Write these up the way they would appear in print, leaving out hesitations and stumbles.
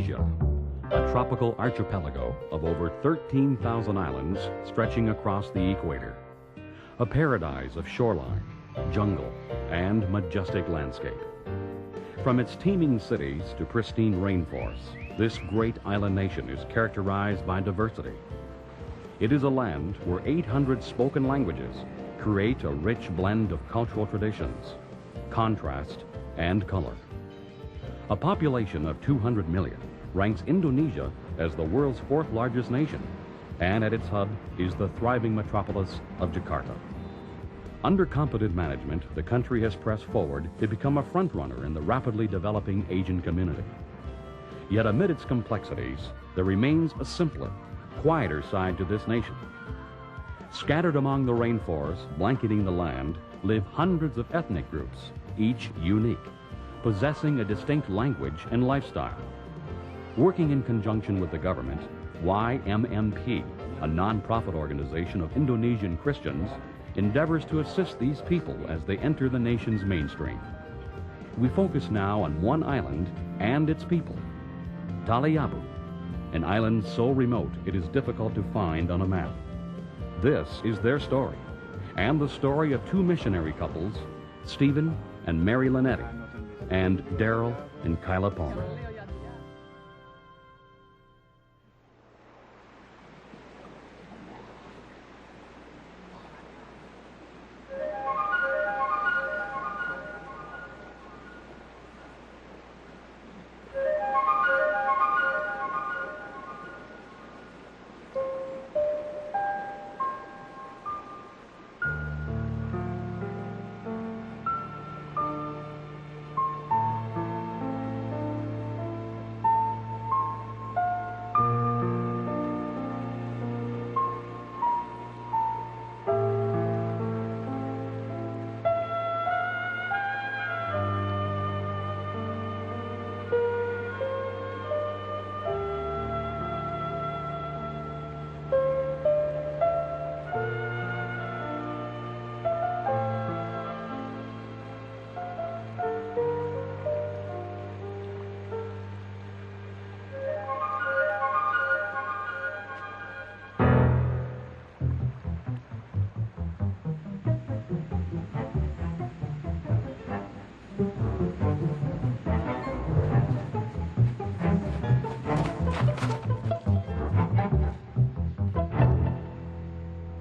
Indonesia, a tropical archipelago of over 13,000 islands stretching across the equator. A paradise of shoreline, jungle, and majestic landscape. From its teeming cities to pristine rainforests, this great island nation is characterized by diversity. It is a land where 800 spoken languages create a rich blend of cultural traditions, contrast, and color. A population of 200 million ranks Indonesia as the world's fourth largest nation, and at its hub is the thriving metropolis of Jakarta. Under competent management, the country has pressed forward to become a frontrunner in the rapidly developing Asian community. Yet amid its complexities, there remains a simpler, quieter side to this nation. Scattered among the rainforests blanketing the land live hundreds of ethnic groups, each unique, possessing a distinct language and lifestyle. Working in conjunction with the government, YMMP, a non-profit organization of Indonesian Christians, endeavors to assist these people as they enter the nation's mainstream. We focus now on one island and its people, TALIABO, an island so remote it is difficult to find on a map. This is their story, and the story of two missionary couples, Stephen and Mary Linetti, and Daryl and Kyla Palmer.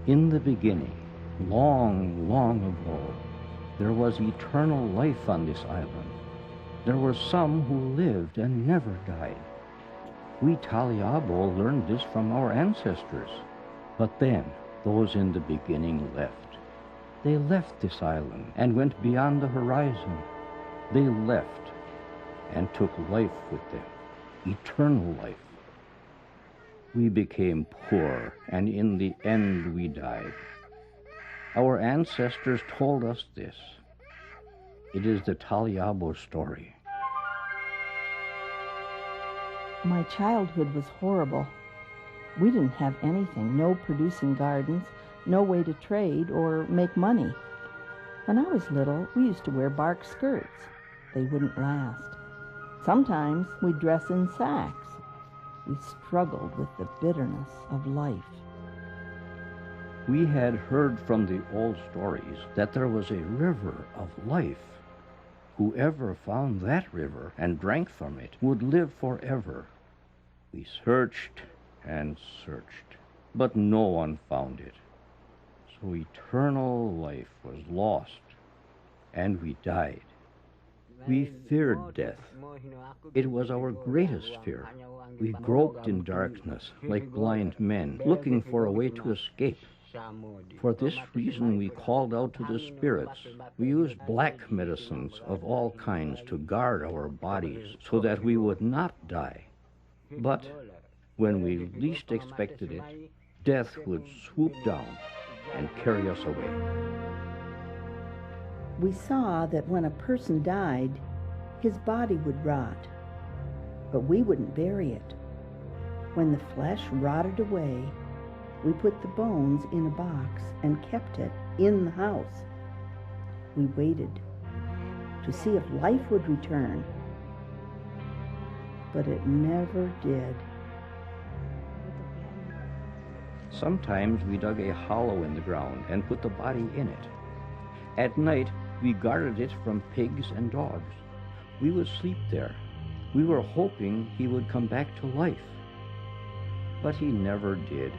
In the beginning, long, long ago, there was eternal life on this island. There were some who lived and never died. We TALIABO learned this from our ancestors. But then, those in the beginning left. They left this island and went beyond the horizon. They left and took life with them, eternal life. We became poor, and in the end we died. Our ancestors told us this. It is the TALIABO story. My childhood was horrible. We didn't have anything, no producing gardens, no way to trade or make money. When I was little, we used to wear bark skirts. They wouldn't last. Sometimes we'd dress in sacks. We struggled with the bitterness of life. We had heard from the old stories that there was a river of life. Whoever found that river and drank from it would live forever. We searched and searched, but no one found it. So eternal life was lost, and we died. We feared death. It was our greatest fear. We groped in darkness like blind men, looking for a way to escape. For this reason, we called out to the spirits. We used black medicines of all kinds to guard our bodies so that we would not die. But when we least expected it, death would swoop down and carry us away. We saw that when a person died, his body would rot, but we wouldn't bury it. When the flesh rotted away, we put the bones in a box and kept it in the house. We waited to see if life would return. but it never did. Sometimes we dug a hollow in the ground and put the body in it. At night, we guarded it from pigs and dogs. We would sleep there. We were hoping he would come back to life. But he never did.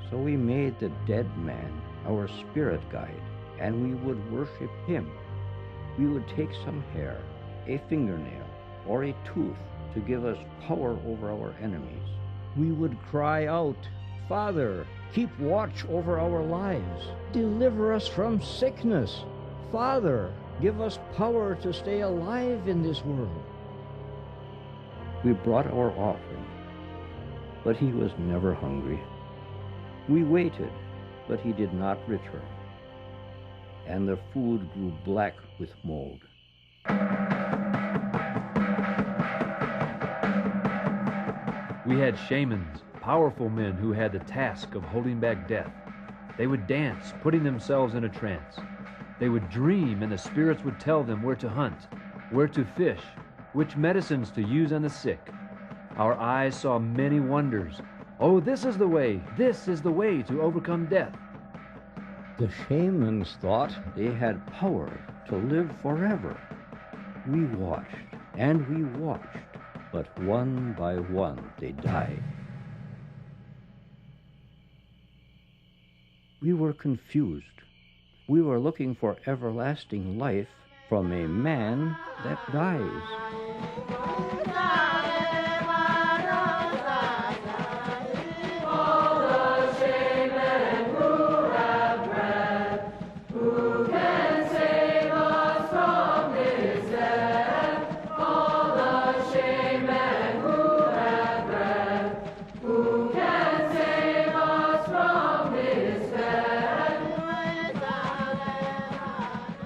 So we made the dead man our spirit guide, and we would worship him. We would take some hair, a fingernail, or a tooth to give us power over our enemies. We would cry out, "Father, keep watch over our lives. Deliver us from sickness. Father, give us power to stay alive in this world." We brought our offering, but he was never hungry. We waited, but he did not return, and the food grew black with mold. We had shamans, powerful men who had the task of holding back death. They would dance, putting themselves in a trance. They would dream, and the spirits would tell them where to hunt, where to fish, which medicines to use on the sick. Our eyes saw many wonders. Oh, this is the way to overcome death. The shamans thought they had power to live forever. We watched, and we watched, but one by one they died. We were confused. We were looking for everlasting life from a man that dies.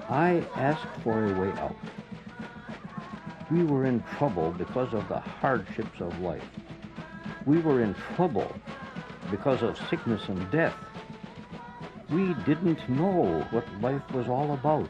I asked for a way out. We were in trouble because of the hardships of life. We were in trouble because of sickness and death. We didn't know what life was all about.